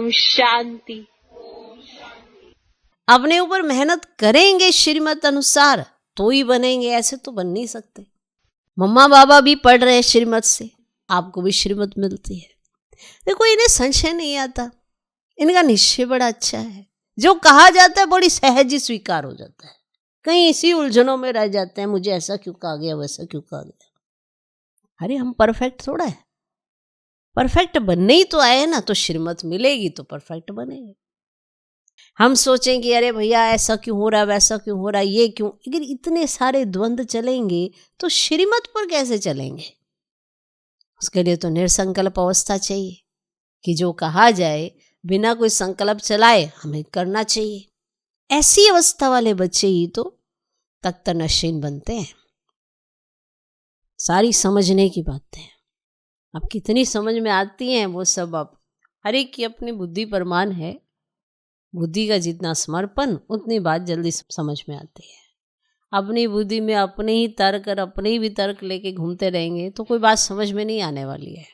ओम शांति। अपने ऊपर मेहनत करेंगे श्रीमत अनुसार तो ही बनेंगे, ऐसे तो बन नहीं सकते। मम्मा बाबा भी पढ़ रहे हैं श्रीमत से, आपको भी श्रीमत मिलती है। देखो इन्हें संशय नहीं आता, इनका निश्चय बड़ा अच्छा है। जो कहा जाता है बड़ी सहज ही स्वीकार हो जाता है। कहीं इसी उलझनों में रह जाते हैं, मुझे ऐसा क्यों कहा गया, वैसा क्यों कहा गया। अरे हम परफेक्ट थोड़ा है, परफेक्ट बनने ही तो आए ना, तो श्रीमत मिलेगी तो परफेक्ट बनेंगे। हम सोचें कि अरे भैया ऐसा क्यों हो रहा है, वैसा क्यों हो रहा है, ये क्यों, अगर इतने सारे द्वंद्व चलेंगे तो श्रीमत पर कैसे चलेंगे। उसके लिए तो निरसंकल्प अवस्था चाहिए कि जो कहा जाए बिना कोई संकल्प चलाए हमें करना चाहिए। ऐसी अवस्था वाले बच्चे ही तो तख्त नशीन बनते हैं। सारी समझने की बातें हैं, अब कितनी समझ में आती हैं वो सब अब हर एक की अपनी बुद्धि परमान है। बुद्धि का जितना समर्पण उतनी बात जल्दी समझ में आती है। अपनी बुद्धि में अपने ही तर्क और अपने ही वितर्क लेके घूमते रहेंगे तो कोई बात समझ में नहीं आने वाली है,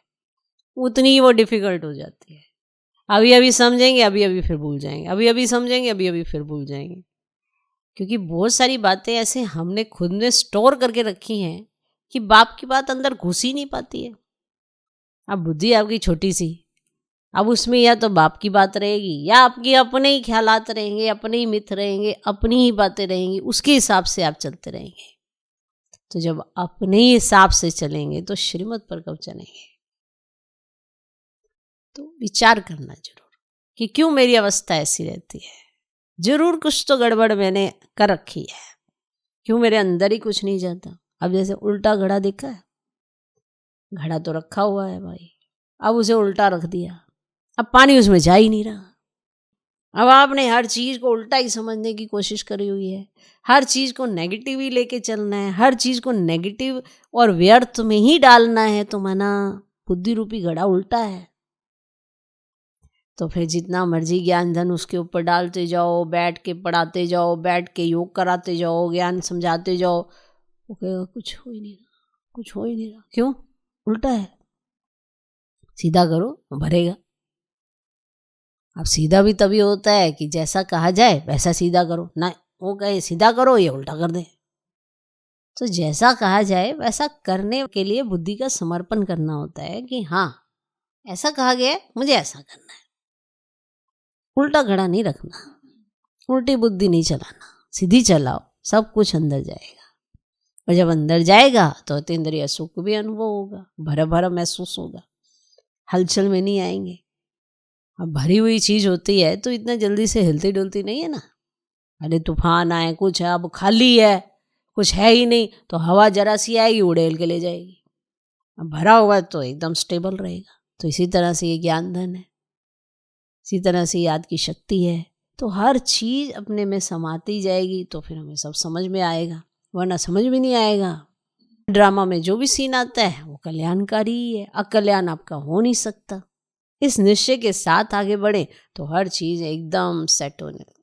उतनी ही वो डिफिकल्ट हो जाती है। अभी अभी समझेंगे, अभी अभी फिर भूल जाएंगे, अभी अभी समझेंगे, अभी अभी फिर भूल जाएंगे। क्योंकि बहुत सारी बातें ऐसे हमने खुद में स्टोर करके रखी हैं कि बाप की बात अंदर घुस ही नहीं पाती है। अब बुद्धि आपकी छोटी सी, अब उसमें या तो बाप की बात रहेगी या आपके अपने ही ख्यालात रहेंगे, अपने ही मिथ रहेंगे, अपनी ही बातें रहेंगी, उसके हिसाब से आप चलते रहेंगे। तो जब अपने ही हिसाब से चलेंगे तो श्रीमत पर कब चलेंगे। तो विचार करना जरूर कि क्यों मेरी अवस्था ऐसी रहती है। जरूर कुछ तो गड़बड़ मैंने कर रखी है, क्यों मेरे अंदर ही कुछ नहीं जाता। अब जैसे उल्टा घड़ा देखा है, घड़ा तो रखा हुआ है भाई, अब उसे उल्टा रख दिया, अब पानी उसमें जा ही नहीं रहा। अब आपने हर चीज़ को उल्टा ही समझने की कोशिश करी हुई है, हर चीज़ को नेगेटिव ही लेके चलना है, हर चीज़ को नेगेटिव और व्यर्थ में ही डालना है, तो माना बुद्धि रूपी घड़ा उल्टा है। तो फिर जितना मर्जी ज्ञान धन उसके ऊपर डालते जाओ, बैठ के पढ़ाते जाओ, बैठ के योग कराते जाओ, ज्ञान समझाते जाओ, वो कहेगा कुछ हो ही नहीं रहा, कुछ हो ही नहीं रहा। क्यों? उल्टा है। सीधा करो भरेगा। अब सीधा भी तभी होता है कि जैसा कहा जाए वैसा सीधा करो ना, वो कहे सीधा करो ये उल्टा कर दे। तो जैसा कहा जाए वैसा करने के लिए बुद्धि का समर्पण करना होता है कि हाँ ऐसा कहा गया है, मुझे ऐसा करना है। उल्टा घड़ा नहीं रखना, उल्टी बुद्धि नहीं चलाना, सीधी चलाओ, सब कुछ अंदर जाएगा। और जब अंदर जाएगा तो अतीन्द्रिय सुख भी अनुभव होगा, भरा भरा महसूस होगा, हलचल में नहीं आएंगे। अब भरी हुई चीज होती है तो इतना जल्दी से हिलती डुलती नहीं है ना। अरे तूफान आए, कुछ है, अब खाली है, कुछ है ही नहीं, तो हवा जरा सी आएगी उड़ेल के ले जाएगी। अब भरा हुआ तो एकदम स्टेबल रहेगा। तो इसी तरह से ये ज्ञान धन है, इसी तरह से याद की शक्ति है। तो हर चीज अपने में समाती जाएगी तो फिर हमें सब समझ में आएगा, वरना समझ में नहीं आएगा। ड्रामा में जो भी सीन आता है वो कल्याणकारी ही है, अकल्याण आपका हो नहीं सकता। इस निश्चय के साथ आगे बढ़े तो हर चीज एकदम सेट होने लगती है।